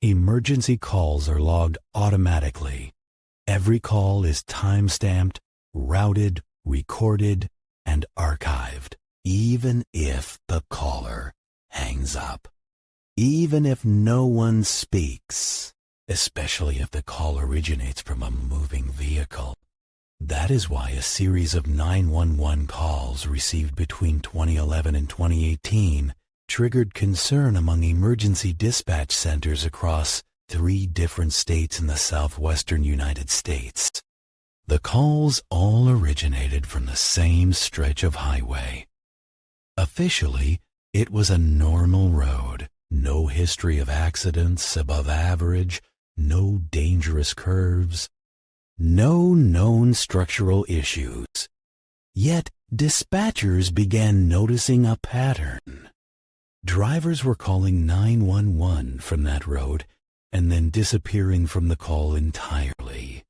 Emergency calls are logged automatically. Every call is time-stamped, routed, recorded, and archived, even if the caller hangs up. Even if no one speaks, especially if the call originates from a moving vehicle. That is why a series of 911 calls received between 2011 and 2018 triggered concern among emergency dispatch centers across 3 different states in the southwestern United States. The calls all originated from the same stretch of highway. Officially, it was a normal road, no history of accidents above average, no dangerous curves, no known structural issues. Yet, dispatchers began noticing a pattern. Drivers were calling 911 from that road and then disappearing from the call entirely.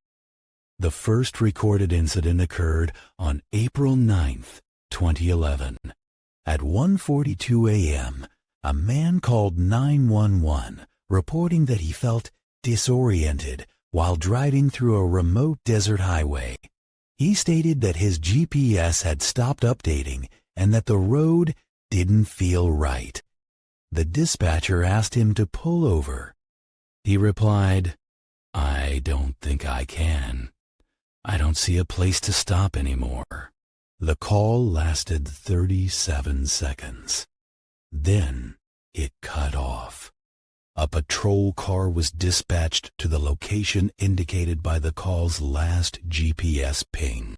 The first recorded incident occurred on April 9th, 2011. At 1:42 a.m., a man called 911 reporting that he felt disoriented while driving through a remote desert highway. He stated that his GPS had stopped updating and that the road didn't feel right. The dispatcher asked him to pull over. He replied, "I don't think I can. I don't see a place to stop anymore." The call lasted 37 seconds. Then it cut off. A patrol car was dispatched to the location indicated by the call's last GPS ping.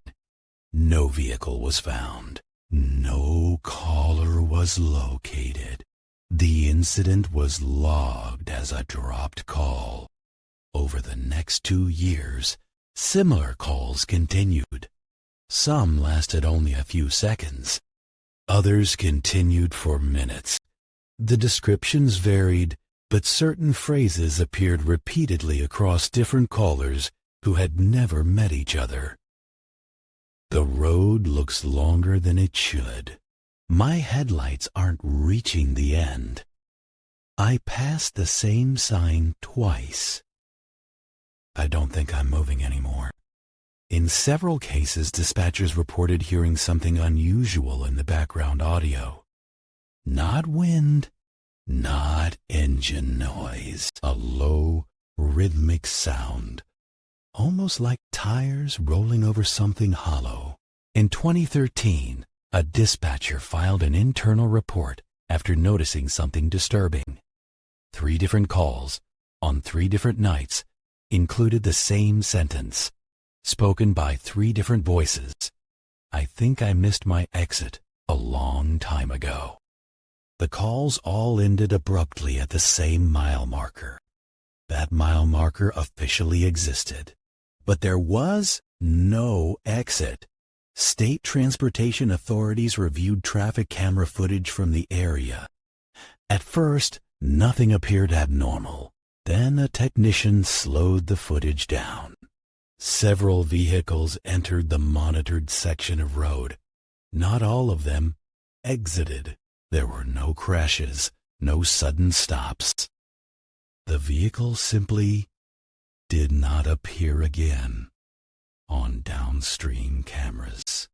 No vehicle was found. No caller was located. The incident was logged as a dropped call. Over the next 2 years, similar calls continued. Some lasted only a few seconds. Others continued for minutes. The descriptions varied, but certain phrases appeared repeatedly across different callers who had never met each other. "The road looks longer than it should. My headlights aren't reaching the end. I passed the same sign twice. I don't think I'm moving anymore." In several cases, dispatchers reported hearing something unusual in the background audio. Not wind, not engine noise, a low, rhythmic sound, almost like tires rolling over something hollow. In 2013, a dispatcher filed an internal report after noticing something disturbing. 3 different calls, on 3 different nights, included the same sentence, spoken by 3 different voices. "I think I missed my exit a long time ago." The calls all ended abruptly at the same mile marker. That mile marker officially existed, but there was no exit. State transportation authorities reviewed traffic camera footage from the area. At first, nothing appeared abnormal. Then a technician slowed the footage down. Several vehicles entered the monitored section of road. Not all of them exited. There were no crashes, no sudden stops. The vehicle simply did not appear again on downstream cameras.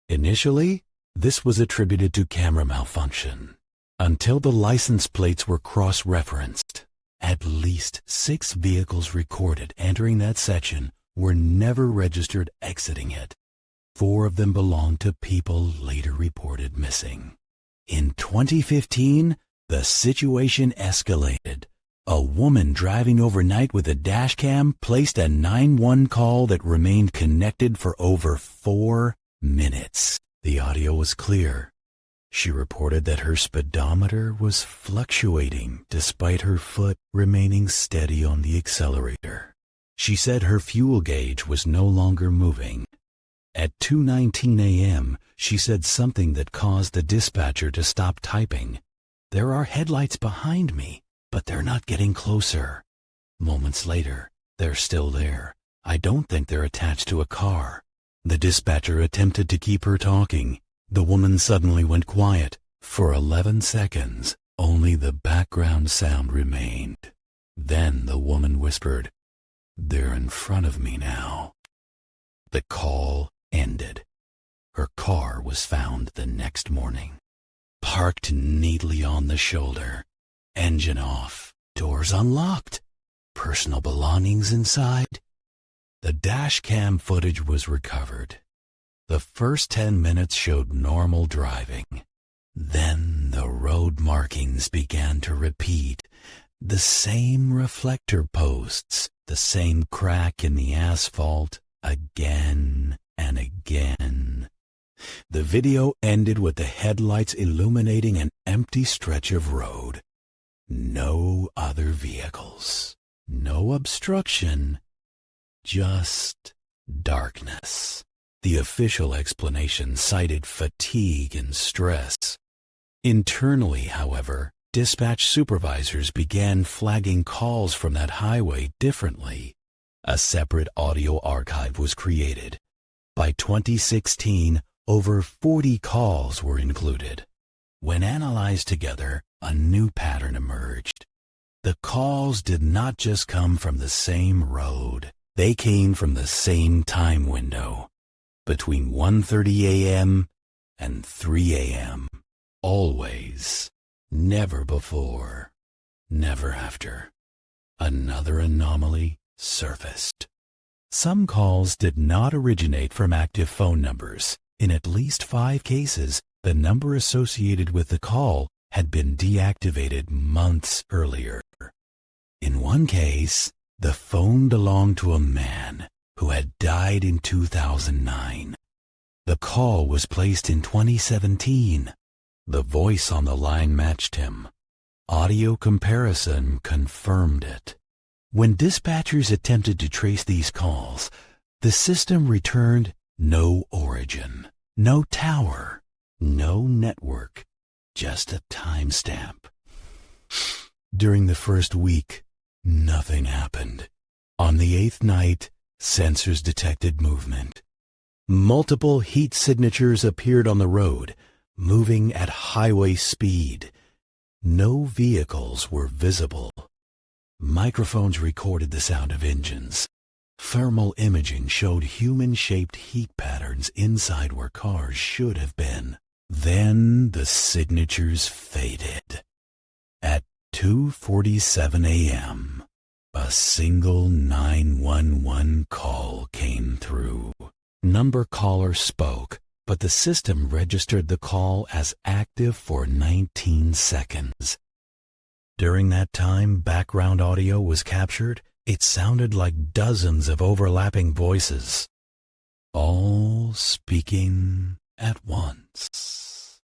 Initially, this was attributed to camera malfunction, until the license plates were cross-referenced. At least 6 vehicles recorded entering that section were never registered exiting it. 4 of them belonged to people later reported missing. In 2015, the situation escalated. A woman driving overnight with a dashcam placed a 911 call that remained connected for over 4 minutes. The audio was clear. She reported that her speedometer was fluctuating despite her foot remaining steady on the accelerator. She said her fuel gauge was no longer moving. At 2:19 a.m., she said something that caused the dispatcher to stop typing. "There are headlights behind me, but they're not getting closer." Moments later, "They're still there. I don't think they're attached to a car." The dispatcher attempted to keep her talking. The woman suddenly went quiet. For 11 seconds, only the background sound remained. Then the woman whispered, "They're in front of me now." The call ended. Her car was found the next morning, parked neatly on the shoulder, engine off, doors unlocked, personal belongings inside. The dashcam footage was recovered. The first 10 minutes showed normal driving. Then the road markings began to repeat. The same reflector posts, the same crack in the asphalt, again and again. The video ended with the headlights illuminating an empty stretch of road. No other vehicles, no obstruction, just darkness. The official explanation cited fatigue and stress. Internally, however, dispatch supervisors began flagging calls from that highway differently. A separate audio archive was created. By 2016, over 40 calls were included. When analyzed together, a new pattern emerged. The calls did not just come from the same road. They came from the same time window, between 1:30 a.m. and 3 a.m. Always. Never before. Never after. Another anomaly surfaced. Some calls did not originate from active phone numbers. In at least 5 cases, the number associated with the call had been deactivated months earlier. In one case, the phone belonged to a man who had died in 2009. The call was placed in 2017. The voice on the line matched him. Audio comparison confirmed it. When dispatchers attempted to trace these calls, the system returned no origin, no tower, no network, just a timestamp. During the first week, nothing happened. On the 8th night, sensors detected movement. Multiple heat signatures appeared on the road, moving at highway speed. No vehicles were visible. Microphones recorded the sound of engines. Thermal imaging showed human-shaped heat patterns inside where cars should have been. Then the signatures faded. At 2:47 a.m., a single 911 call came through. Number caller spoke, but the system registered the call as active for 19 seconds. During that time, background audio was captured. It sounded like dozens of overlapping voices, all speaking at once.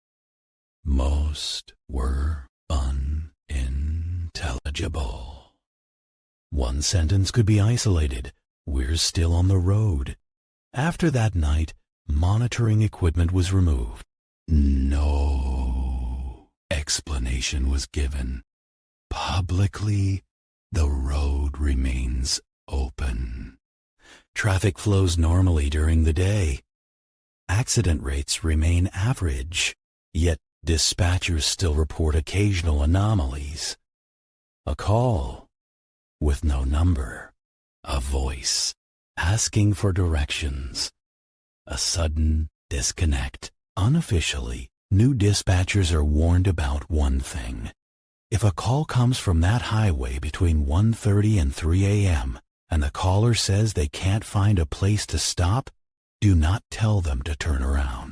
Most were unintelligible. One sentence could be isolated: "We're still on the road." After that night, monitoring equipment was removed. No explanation was given. Publicly, the road remains open. Traffic flows normally during the day. Accident rates remain average, yet dispatchers still report occasional anomalies. A call with no number, a voice asking for directions, a sudden disconnect. Unofficially, new dispatchers are warned about one thing. If a call comes from that highway between 1:30 and 3 a.m. and the caller says they can't find a place to stop, do not tell them to turn around.